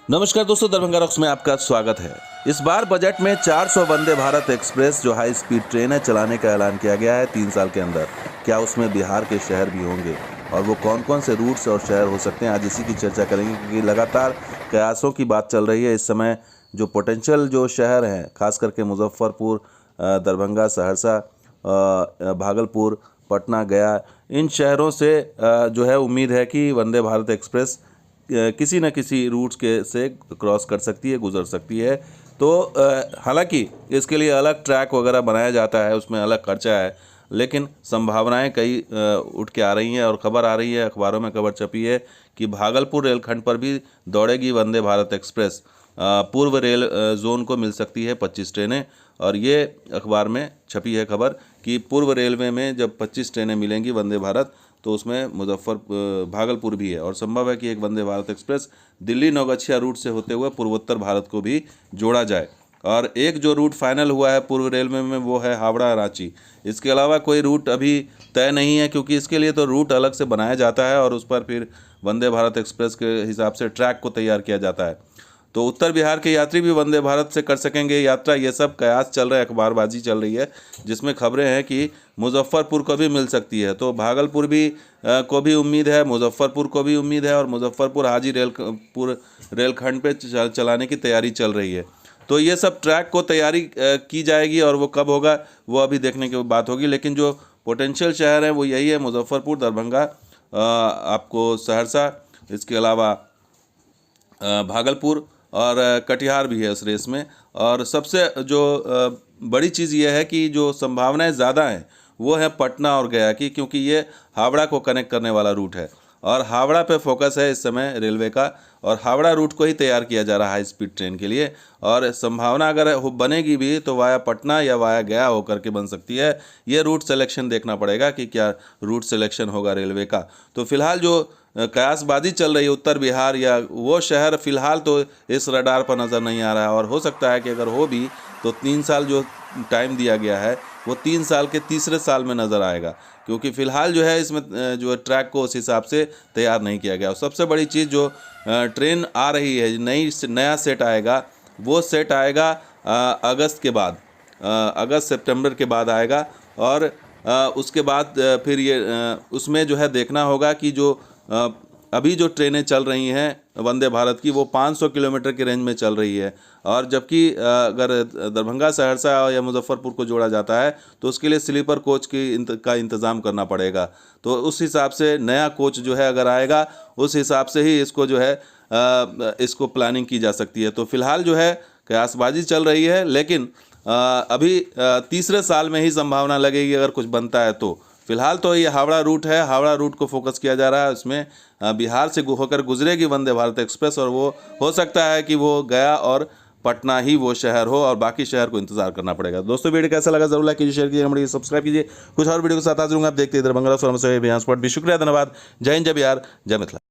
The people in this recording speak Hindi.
नमस्कार दोस्तों, दरभंगा रॉक्स में आपका स्वागत है। इस बार बजट में 400 वंदे भारत एक्सप्रेस जो हाई स्पीड ट्रेन है चलाने का ऐलान किया गया है 3 साल के अंदर। क्या उसमें बिहार के शहर भी होंगे और वो कौन कौन से रूट्स और शहर हो सकते हैं, आज इसी की चर्चा करेंगे क्योंकि लगातार कयासों की बात चल रही है। इस समय जो पोटेंशियल जो शहर हैं, खास करके मुजफ्फरपुर, दरभंगा, सहरसा, भागलपुर, पटना, गया, इन शहरों से जो है उम्मीद है कि वंदे भारत एक्सप्रेस किसी न किसी रूट्स के से क्रॉस कर सकती है, गुजर सकती है। तो हालांकि इसके लिए अलग ट्रैक वगैरह बनाया जाता है, उसमें अलग खर्चा है, लेकिन संभावनाएं कई उठ के आ रही हैं और खबर आ रही है, अखबारों में खबर छपी है कि भागलपुर रेलखंड पर भी दौड़ेगी वंदे भारत एक्सप्रेस। पूर्व रेल जोन को मिल सकती है 25 ट्रेनें, और ये अखबार में छपी है खबर कि पूर्व रेलवे में जब 25 ट्रेनें मिलेंगी वंदे भारत, तो उसमें भागलपुर भी है और संभव है कि एक वंदे भारत एक्सप्रेस दिल्ली नौगछिया रूट से होते हुए पूर्वोत्तर भारत को भी जोड़ा जाए। और एक जो रूट फाइनल हुआ है पूर्व रेलवे में वो है हावड़ा रांची। इसके अलावा कोई रूट अभी तय नहीं है क्योंकि इसके लिए तो रूट अलग से बनाया जाता है और उस पर फिर वंदे भारत एक्सप्रेस के हिसाब से ट्रैक को तैयार किया जाता है। तो उत्तर बिहार के यात्री भी वंदे भारत से कर सकेंगे यात्रा, ये सब कयास चल रहे हैं, अखबारबाजी चल रही है, जिसमें खबरें हैं कि मुजफ्फरपुर को भी मिल सकती है। तो भागलपुर भी को भी उम्मीद है, मुजफ्फरपुर को भी उम्मीद है और मुजफ्फरपुर हाजी रेलखंड पे चलाने की तैयारी चल रही है। तो ये सब ट्रैक को तैयारी की जाएगी और वो कब होगा वो अभी देखने की बात होगी, लेकिन जो पोटेंशियल शहर हैं वो यही है, मुजफ्फरपुर, दरभंगा, आपको सहरसा, इसके अलावा भागलपुर और कटिहार भी है इस रेस में। और सबसे जो बड़ी चीज़ ये है कि जो संभावनाएं ज़्यादा हैं वो है पटना और गया की, क्योंकि ये हावड़ा को कनेक्ट करने वाला रूट है और हावड़ा पे फोकस है इस समय रेलवे का, और हावड़ा रूट को ही तैयार किया जा रहा है हाई स्पीड ट्रेन के लिए। और संभावना अगर बनेगी भी तो वाया पटना या वाया गया होकर के बन सकती है। ये रूट सिलेक्शन देखना पड़ेगा कि क्या रूट सिलेक्शन होगा रेलवे का। तो फिलहाल जो कयासबाजी चल रही है उत्तर बिहार या वो शहर, फिलहाल तो इस रडार पर नज़र नहीं आ रहा है और हो सकता है कि अगर हो भी तो 3 साल जो टाइम दिया गया है वो 3 साल के तीसरे साल में नज़र आएगा, क्योंकि फ़िलहाल जो है इसमें जो ट्रैक को उस हिसाब से तैयार नहीं किया गया। और सबसे बड़ी चीज़ जो ट्रेन आ रही है, नया सेट आएगा, वो सेट आएगा अगस्त के बाद, अगस्त सितंबर के बाद आएगा। और उसके बाद फिर ये उसमें जो है देखना होगा कि जो अभी जो ट्रेनें चल रही हैं वंदे भारत की वो 500 किलोमीटर के रेंज में चल रही है, और जबकि अगर दरभंगा, सहरसा या मुजफ्फरपुर को जोड़ा जाता है तो उसके लिए स्लीपर कोच का इंतज़ाम करना पड़ेगा। तो उस हिसाब से नया कोच जो है अगर आएगा उस हिसाब से ही इसको जो है इसको प्लानिंग की जा सकती है। तो फिलहाल जो है कयासबाजी चल रही है, लेकिन अभी तीसरे साल में ही संभावना लगेगी अगर कुछ बनता है तो। फिलहाल तो ये हावड़ा रूट है, हावड़ा रूट को फोकस किया जा रहा है, उसमें बिहार से होकर गुजरेगी वंदे भारत एक्सप्रेस और वो हो सकता है कि वो गया और पटना ही वो शहर हो और बाकी शहर को इंतजार करना पड़ेगा। दोस्तों वीडियो कैसा लगा जरूर लाइक कीजिए, शेयर कीजिए, हमारे सब्सक्राइब कीजिए। कुछ और वीडियो के साथ हाजिर होंगे, आप देखते हैं दरभंगा स्पॉट भी। शुक्रिया, धन्यवाद। जय हिंद, जय बिहार, जय मिथिला।